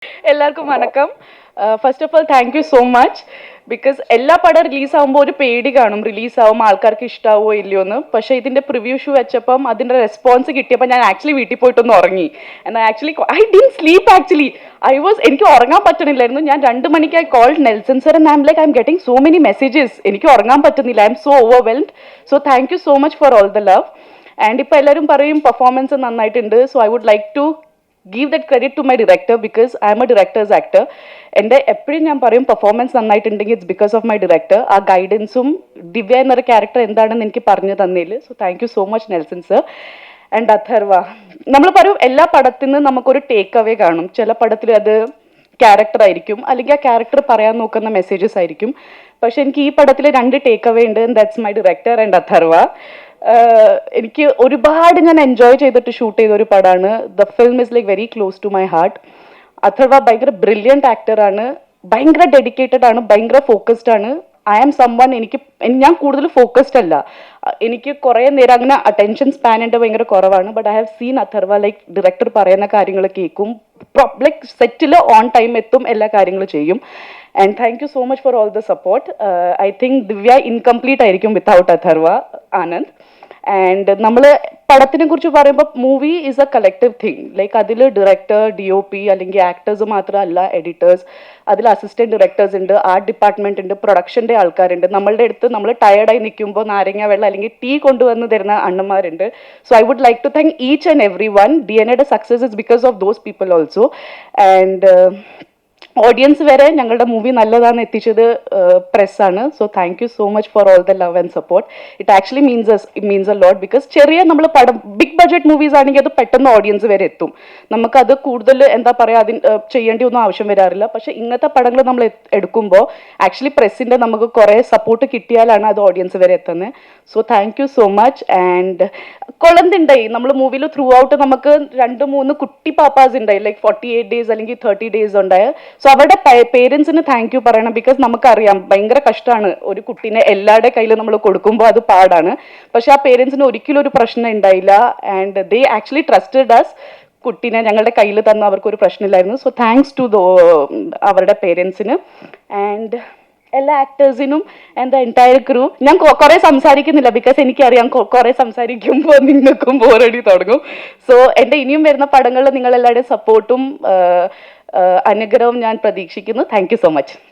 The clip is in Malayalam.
എല്ലാവർക്കും വണക്കം. First of all thank you so much. Because എല്ലാ പടം റിലീസാകുമ്പോൾ ഒരു പേടി കാണും, റിലീസാവും ആൾക്കാർക്ക് ഇഷ്ടാവോ ഇല്ലയോ എന്ന്. പക്ഷേ ഇതിൻ്റെ പ്രിവ്യൂ ഷൂ വെച്ചപ്പം അതിൻ്റെ റെസ്പോൺസ് കിട്ടിയപ്പോൾ ഞാൻ ആക്ച്വലി വീട്ടിൽ പോയിട്ടൊന്ന് ഉറങ്ങി. എന്നാൽ actually I didn't sleep actually. എനിക്ക് ഉറങ്ങാൻ പറ്റണില്ലായിരുന്നു. ഞാൻ 2 മണിക്ക് I called Nelson sir and I'm like I'm getting so many messages. എനിക്ക് ഉറങ്ങാൻ പറ്റുന്നില്ല. I'm so overwhelmed. So thank you so much for all the love. And ഇപ്പോൾ എല്ലാവരും പറയും പെർഫോമൻസ് നന്നായിട്ടുണ്ട്. So I would like to give that credit to my director because I am a director's actor. എൻ്റെ എപ്പോഴും ഞാൻ പറയും പെർഫോമൻസ് നന്നായിട്ടുണ്ടെങ്കിൽ it's because of my director. ആ ഗൈഡൻസും ദിവ്യ എന്നൊരു ക്യാരക്ടർ എന്താണെന്ന് എനിക്ക് പറഞ്ഞു തന്നതിൽ so thank you so much Nelson sir. And Atharva, നമ്മൾ പറയും എല്ലാ പടത്തിൽ നിന്ന് നമുക്കൊരു ടേക്ക് അവേ കാണും. ചില പടത്തിൽ അത് ക്യാരക്ടർ ആയിരിക്കും, അല്ലെങ്കിൽ ആ ക്യാരക്ടർ പറയാൻ നോക്കുന്ന മെസ്സേജസ് ആയിരിക്കും. പക്ഷെ എനിക്ക് ഈ പടത്തിൽ 2 ടേക്ക് അവേ ഉണ്ട്. That's my director and Atharva. എനിക്ക് ഒരുപാട് ഞാൻ എൻജോയ് ചെയ്തിട്ട് ഷൂട്ട് ചെയ്ത ഒരു പടമാണ്. The film is like very close to my heart. Atharva ഭയങ്കര ബ്രില്യൻറ്റ് ആക്ടറാണ്, ഭയങ്കര ഡെഡിക്കേറ്റഡ് ആണ്, ഭയങ്കര ഫോക്കസ്ഡ് ആണ്. ഐ ആം സംവൺ, ഞാൻ കൂടുതൽ ഫോക്കസ്ഡ് അല്ല. എനിക്ക് കുറേ നേരം അങ്ങനെ അറ്റൻഷൻ സ്പാൻ എൻ്റെ ഭയങ്കര കുറവാണ്. But I have seen Atharva like director പറയുന്ന കാര്യങ്ങൾ കേൾക്കും, ലൈക്ക് സെറ്റിൽ ഓൺ ടൈം എത്തും, എല്ലാ കാര്യങ്ങളും ചെയ്യും. And thank you so much for all the support. I think Divya incomplete ആയിരിക്കും വിത്തൗട്ട് അഥർവ ആനന്ദ്. ആൻഡ് നമ്മൾ പടത്തിനെ കുറിച്ച് പറയുമ്പോൾ movie is A collective thing. Like അതിൽ ഡയറക്ടർ, DOP അല്ലെങ്കിൽ ആക്ടേഴ്സ് മാത്രമല്ല, എഡിറ്റേഴ്സ്, അതിൽ അസിസ്റ്റന്റ് ഡയറക്ടേഴ്സ് ഉണ്ട്, ആർട്ട് ഡിപ്പാർട്ട്മെന്റ് ഉണ്ട്, പ്രൊഡക്ഷൻ്റെ ആൾക്കാരുണ്ട്. നമ്മളുടെ അടുത്ത് നമ്മൾ ടയർഡായി നിൽക്കുമ്പോൾ നാരങ്ങ വെള്ളം അല്ലെങ്കിൽ ടീ കൊണ്ടുവന്ന് തരുന്ന അണ്ണന്മാരുണ്ട്. So I would like to thank each and every one. DNA success is because of those people also. And audience വരെ ഞങ്ങളുടെ മൂവി നല്ലതാണെന്ന് എത്തിച്ചത് പ്രസ്സാണ്. So thank you so much for all the love and support. It actually means a lot. Because ചെറിയ നമ്മൾ പടം ബിഗ് ബഡ്ജറ്റ് മൂവീസ് ആണെങ്കിൽ അത് പെട്ടെന്ന് ഓഡിയൻസ് വരെ എത്തും. നമുക്കത് കൂടുതൽ എന്താ പറയുക, ചെയ്യേണ്ടി ഒന്നും ആവശ്യം വരാറില്ല. പക്ഷേ ഇങ്ങനത്തെ പടങ്ങൾ നമ്മൾ എടുക്കുമ്പോൾ ആക്ച്വലി പ്രസ്സിൻ്റെ നമുക്ക് കുറേ സപ്പോർട്ട് കിട്ടിയാലാണ് അത് ഓഡിയൻസ് വരെ എത്തുന്നത്. So thank you so much. And കൊളന്തുണ്ടായി നമ്മൾ മൂവിയിൽ ത്രൂ ഔട്ട് നമുക്ക് 2-3 കുട്ടി പാപ്പാസ് ഉണ്ടായി, ലൈക്ക് 48 ഡേയ്സ് അല്ലെങ്കിൽ 30 ഡേയ്സ് ഉണ്ടായ. സോ അവരുടെ പേരൻസിന് താങ്ക് യു പറയണം. ബിക്കോസ് നമുക്കറിയാം ഭയങ്കര കഷ്ടമാണ് ഒരു കുട്ടീനെ എല്ലാവരുടെ കയ്യിൽ നമ്മൾ കൊടുക്കുമ്പോൾ, അത് പാടാണ്. പക്ഷെ ആ പേരൻസിന് ഒരിക്കലും ഒരു പ്രശ്നം ഉണ്ടായില്ല. And they actually trusted us. കുട്ടീനെ ഞങ്ങളുടെ കയ്യിൽ തന്ന അവർക്കൊരു പ്രശ്നമില്ലായിരുന്നു. സോ താങ്ക്സ് ടു അവരുടെ പേരൻസിന് ആൻഡ് എല്ലാ ആക്ടേഴ്സിനും ആൻഡ് ദ എൻറ്റയർ ക്രൂ. ഞാൻ കുറേ സംസാരിക്കുന്നില്ല ബിക്കോസ് എനിക്കറിയാം കുറേ സംസാരിക്കുമ്പോൾ നിങ്ങൾക്കും ബോറടി തുടങ്ങും. സോ എൻ്റെ ഇനിയും വരുന്ന പടങ്ങളിൽ നിങ്ങളെല്ലാവരുടെയും സപ്പോർട്ടും അനുഗ്രഹവും ഞാൻ പ്രതീക്ഷിക്കുന്നു. Thank you so much.